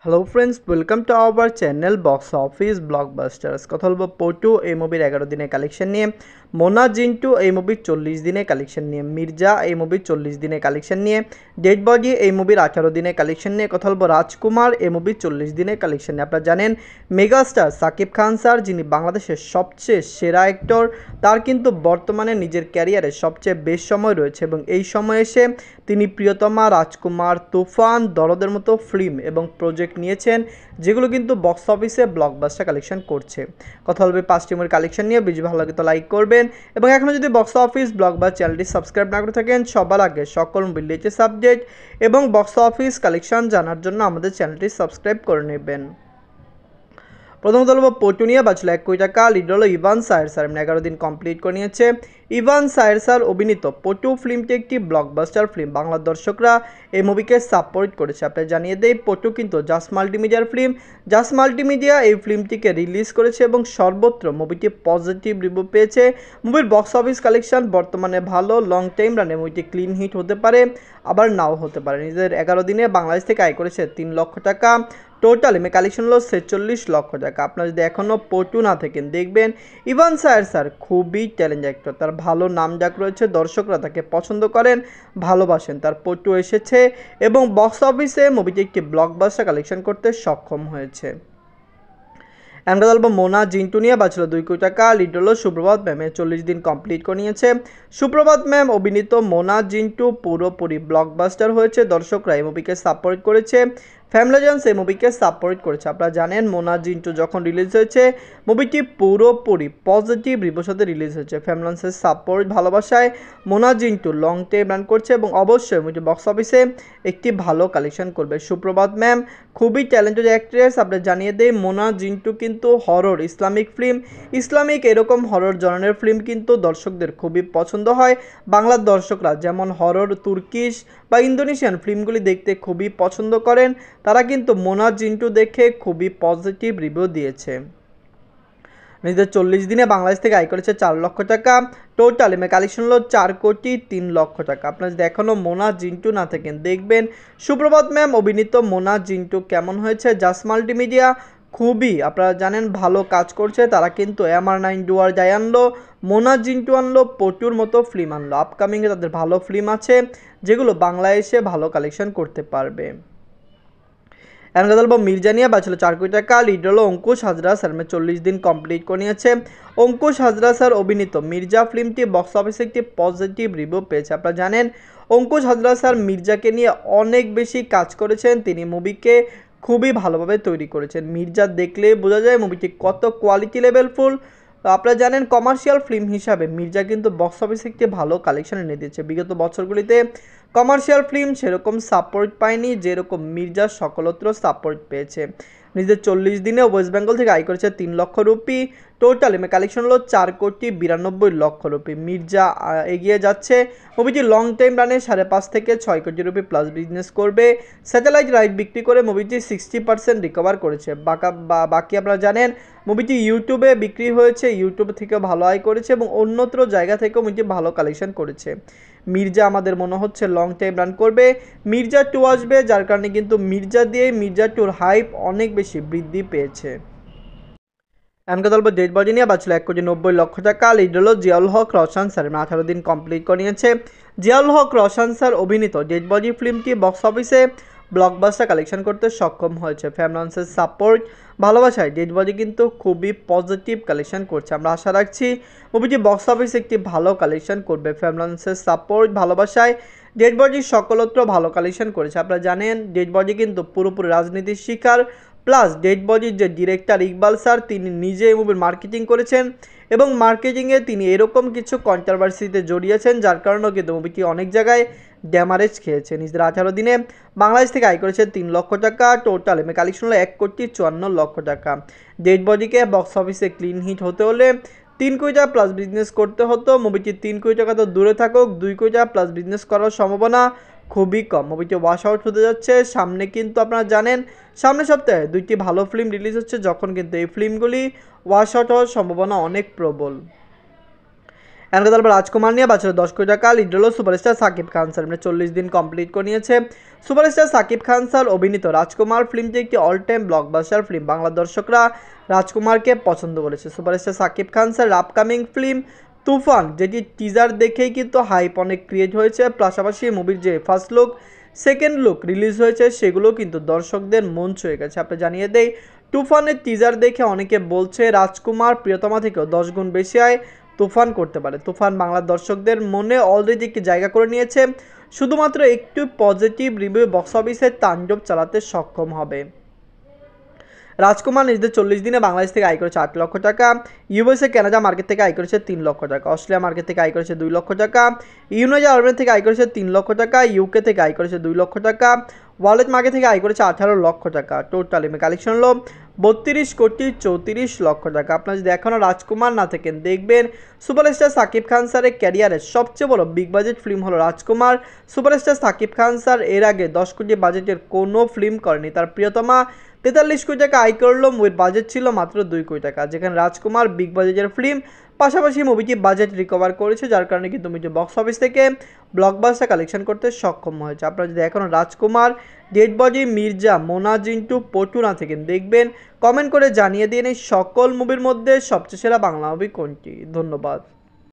Hello friends, welcome to our channel box office blockbusters. কথা বলবো পটু এই মুভির 11 দিনের কালেকশন নিয়ে, মোনা জিন্টু এই মুভির 40 দিনের কালেকশন নিয়ে, মির্জা এই মুভির 40 দিনের কালেকশন নিয়ে, ডেড বডি এই মুভির 18 দিনের কালেকশন নিয়ে, কথা বলবো রাজকুমার এই মুভির 40 দিনের কালেকশন নিয়ে। আপনারা জানেন মেগাস্টার সাকিব খান স্যার, যিনি বাংলাদেশের সবচেয়ে সেরা অ্যাক্টর, তার কিন্তু বর্তমানে নিজের ক্যারিয়ারে সবচেয়ে বেশ সময় রয়েছে এবং এই সময় এসে তিনি প্রিয়তমা, রাজকুমার, তুফান, দরদের মতো ফিল্ম এবং প্রজেক্ট নিয়েছেন, যেগুলো কিন্তু বক্স অফিসে ব্লকবাস্টার কালেকশন করছে। কথা বলবে 5টি মুভির কালেকশন নিয়ে। ভিডিও ভালো লাগে তো লাইক করবেন এবং এখনও যদি বক্স অফিস ব্লকবাস্টার চ্যানেলটি সাবস্ক্রাইব না করে থাকেন, সবার আগে সকল মুভির লেটেস্ট আপডেট এবং বক্স অফিস কালেকশন জানার জন্য আমাদের চ্যানেলটি সাবস্ক্রাইব করে নেবেন। প্রথমত বলবো পটু নিয়ে। বাঁচলো 1 কোটি টাকা। লিড হলো ইভান সায়ের স্যার, 11 দিন কমপ্লিট করে নিয়েছে। ইভান সায়ের স্যার অভিনীত পটু ফিল্মটি একটি ব্লকবাস্টার ফিল্ম। বাংলার দর্শকরা এই মুভিকে সাপোর্ট করেছে। আপনাদের জানিয়ে দেই, পটু কিন্তু জাস মাল্টিমিডিয়ার ফিল্ম। জাস মাল্টিমিডিয়া এই ফিল্মটিকে রিলিজ করেছে এবং সর্বত্র মুভিটি পজিটিভ রিভিউ পেয়েছে। মুভির বক্স অফিস কালেকশন বর্তমানে ভালো। লং টাইম রানে মুভিটি ক্লিন হিট হতে পারে, আবার নাও হতে পারে। নিজের 11 দিনে বাংলাদেশ থেকে আয় করেছে 3 লক্ষ টাকা। টোটাল এমএ কালেকশন হলো 46 লক্ষ টাকা। আপনারা যদি এখনও পটু না থাকেন, দেখবেন ইভান সায়ের স্যার খুবই ট্যালেন্ট অ্যাক্টর, তার ভালো নামডাক রয়েছে, দর্শকরা তাকে পছন্দ করেন, ভালোবাসেন। তার পটু এসেছে এবং বক্স অফিসে মুভিটি একটি ব্লকবাস্টার কালেকশন করতে সক্ষম হয়েছে। আমরা বলবো মোনা জিন্টু নিয়ে। বাঁচলো 2 কোটি টাকা। লিড হলো সুপ্রভাত ম্যামে, 40 দিন কমপ্লিট করে নিয়েছে। সুপ্রভাত ম্যাম অভিনীত মোনা জিন্টু পুরোপুরি ব্লকবাস্টার হয়েছে। দর্শকরা এই মুভিকে সাপোর্ট করেছে, ফ্যামিলিজন্স এই মুভিকে সাপোর্ট করেছে। আপনারা জানেন মোনা জিন্টু যখন রিলিজ হয়েছে, মুভিটি পুরোপুরি পজিটিভ রিভিউর সাথে রিলিজ হয়েছে। ফ্যামিলিজন্সের সাপোর্ট, ভালোবাসায় Mona Jintu long time run করছে এবং অবশ্যই মুভিটি বক্স অফিসে একটি ভালো কালেকশন করবে। সুপ্রভাত ম্যাম খুবই ট্যালেন্টেড অ্যাক্ট্রেস। আপনাদের জানিয়ে দেই, মোনা জিন্টু কিন্তু হরর ইসলামিক ফিল্ম, ইসলামিক এরকম হরর জনরের ফিল্ম কিন্তু দর্শকদের খুবই পছন্দ হয়। বাংলার দর্শকরা যেমন হরর, তুর্কিশ বা ইন্দোনেশিয়ান ফিল্মগুলি দেখতে খুবই পছন্দ করেন, তারা কিন্তু মোনা জিন্টু দেখে খুবই পজিটিভ রিভিউ দিয়েছে। নিজেদের 40 দিনে বাংলাদেশ থেকে আয় করেছে 4 লক্ষ টাকা। টোটাল এমএ কালেকশন হলো 4 কোটি 3 লক্ষ টাকা। আপনারা যদি এখনও মোনা জিন্টু না থাকেন, দেখবেন সুপ্রভাত ম্যাম অভিনীত মোনা জিন্টু কেমন হয়েছে। জাস মাল্টিমিডিয়া খুবই, আপনারা জানেন, ভালো কাজ করছে। তারা কিন্তু MR9 ডুয়ার যায় আনলো, মোনা জিন্টু আনলো, পটুর মতো ফিল্ম আনলো। আপকামিংয়ে তাদের ভালো ফিল্ম আছে, যেগুলো বাংলায় এসে ভালো কালেকশন করতে পারবে। এখন কথা বলবো মির্জা নিয়ে। বাঁচলো 4 কোটি টাকা। লিড হলো অঙ্কুশ হাজরা স্যার, 40 দিন কমপ্লিট করে নিয়েছে। অঙ্কুশ হাজরা স্যার অভিনীত মির্জা ফিল্মটি বক্স অফিসে একটি পজিটিভ রিভিউ পেয়েছে। আপনারা জানেন অঙ্কুশ হাজরা স্যার মির্জাকে নিয়ে অনেক বেশি কাজ করেছেন, তিনি মুভিকে খুবই ভালোভাবে তৈরি করেছেন। মির্জা দেখলে বোঝা যায় মুভিটি কত কোয়ালিটি লেভেলফুল। আপনারা জানেন কমার্শিয়াল ফিল্ম হিসাবে মির্জা কিন্তু বক্স অফিসে একটি ভালো কালেকশন এনে দিয়েছে। বিগত বছরগুলিতে কমার্শিয়াল ফিল্ম সেরকম সাপোর্ট পায়নি, যেরকম মির্জা সকলত্র সাপোর্ট পেয়েছে। নিজের 40 দিনে ওয়েস্ট বেঙ্গল থেকে আয় করেছে 3 লক্ষ রুপি। টোটাল এমএ কালেকশন হলো 4 কোটি 92 লক্ষ রুপি। মির্জা এগিয়ে যাচ্ছে। মুভিটি লং টাইম রানে 5.5 থেকে 6 কোটি রুপি প্লাস বিজনেস করবে। স্যাটেলাইট রাইট বিক্রি করে মুভিটি 60% রিকভার করেছে। বাকি আপনারা জানেন মুভিটি ইউটিউবে বিক্রি হয়েছে, ইউটিউব থেকেও ভালো আয় করেছে এবং অন্যত্র জায়গা থেকেও মুভিটি ভালো কালেকশন করেছে। মির্জা আমাদের মনে হচ্ছে লং টাইম রান করবে। মির্জা 2 আসবে, যার কারণে কিন্তু মির্জা দিয়ে মির্জা 2-র হাইপ অনেক বেশি বৃদ্ধি পেয়েছে। এমনকি বলবো ডেড বডি নিয়ে। বাঁচলো 1 কোটি 90 লক্ষ টাকা। লিড হলো জিয়াউল হক রওশন স্যার, 18 দিন কমপ্লিট করে নিয়েছে। জিয়াউল হক রওশন স্যার অভিনীত ডেড বডি ফিল্মটি বক্স অফিসে ব্লকবাস্টার কালেকশন করতে সক্ষম হয়েছে। ফ্যামিলিজন্সের সাপোর্ট, ভালোবাসায় ডেড বডি কিন্তু খুবই পজিটিভ কালেকশন করছে। আমরা আশা রাখছি মুভিটি বক্স অফিসে একটি ভালো কালেকশন করবে। ফ্যামিলিজন্সের সাপোর্ট, ভালোবাসায় ডেড বডি সকলত্র ভালো কালেকশন করেছে। আপনারা জানেন ডেড বডি কিন্তু পুরোপুরি রাজনীতির শিকার। প্লাস ডেড বডির যে ডিরেক্টর ইকবাল স্যার, তিনি নিজে এই মুভির মার্কেটিং করেছেন এবং মার্কেটিংয়ে তিনি এরকম কিছু কন্ট্রোভার্সিতে জড়িয়েছেন, যার কারণেও কিন্তু মুভিটি অনেক জায়গায় ড্যামারেজ খেয়েছে। নিজের 18 দিনে বাংলাদেশ থেকে আয় করেছে 3 লক্ষ টাকা। টোটাল এমএ কালেকশন হলো 1 কোটি 54 লক্ষ টাকা। ডেড বডিকে বক্স অফিসে ক্লিন হিট হতে হলে 3 কোটি টাকা প্লাস বিজনেস করতে হতো। মুভিটি 3 কোটি টাকা তো দূরে থাকুক, 2 কোটি টাকা প্লাস বিজনেস করার সম্ভাবনা খুবই কম। মুভিটি ওয়াশ আউট হতে যাচ্ছে। সামনে কিন্তু আপনারা জানেন সামনের সপ্তাহে 2টি ভালো ফিল্ম রিলিজ হচ্ছে, যখন কিন্তু এই ফিল্মগুলি ওয়াশ আউট হওয়ার সম্ভাবনা অনেক প্রবল। এখন কথা বলবো রাজকুমার নিয়ে। বাজারে 10 কোটি টাকা লিড হলো সুপারস্টার সাকিব খান স্যার, 40 দিন কমপ্লিট করে নিয়েছে। সুপারস্টার সাকিব খান স্যার অভিনীত রাজকুমার ফিল্মটি একটি all time blockbuster film. Bangla দর্শকরা রাজকুমারকে পছন্দ করেছে। Superstar Shakib Khan sir upcoming film তুফান, যেটি টিজার দেখেই কিন্তু হাইপ অনেক ক্রিয়েট হয়েছে। পাশাপাশি মুভির যে first look, second look release হয়েছে, সেগুলো কিন্তু দর্শকদের মন ছুঁয়ে গেছে। আপনি জানিয়ে দেই, তুফানের টিজার দেখে অনেকে বলছে রাজকুমার প্রিয়তমা থেকেও 10 গুণ বেশি আয় তুফান করতে পারে। তুফান বাংলার দর্শকদের মনে অলরেডি একটি জায়গা করে নিয়েছে, শুধুমাত্র একটু পজিটিভ রিভিউ বক্স অফিসে তাণ্ডব চালাতে সক্ষম হবে। রাজকুমার নিজেদের 40 দিনে বাংলাদেশ থেকে আয় করেছে 8 লক্ষ টাকা, ইউএসএ কানাডা মার্কেট থেকে আয় করেছে 3 লক্ষ টাকা, অস্ট্রেলিয়া মার্কেট থেকে আয় করেছে 2 লক্ষ টাকা, ইউনাইটেড আরব থেকে আয় করেছে 3 লক্ষ টাকা, ইউকে থেকে আয় করেছে 2 লক্ষ টাকা, ওয়ালেট মার্কেট থেকে আয় করেছে 18 লক্ষ টাকা। টোটাল কালেকশন হলো 32 কোটি 34 লক্ষ টাকা। আপনারা যদি এখনও রাজকুমার না থাকেন, দেখবেন সুপারস্টার সাকিব খান স্যারের ক্যারিয়ারের সবচেয়ে বড় বিগ বাজেট ফিল্ম হলো রাজকুমার। সুপারস্টার সাকিব খান স্যার এর আগে 10 কোটি বাজেটের কোনো ফিল্ম করেনি। তার প্রিয়তমা 43 কোটি টাকা আয় করলো, মুভির বাজেট ছিল মাত্র 2 কোটি টাকা, যেখানে রাজকুমার বিগ বাজেটের ফিল্ম। পাশাপাশি মুভিটি বাজেট রিকভার করেছে, যার কারণে কিন্তু মুভিটি বক্স অফিস থেকে ব্লকবাস্টার কালেকশন করতে সক্ষম হয়েছে। আপনারা যদি এখনও রাজকুমার, ডেড বডি, মির্জা, মোনা জিন্টু, পটু না থাকেন, দেখবেন কমেন্ট করে জানিয়ে দিন এই সকল মুভির মধ্যে সবচেয়ে সেরা বাংলা মুভি কোনটি। ধন্যবাদ।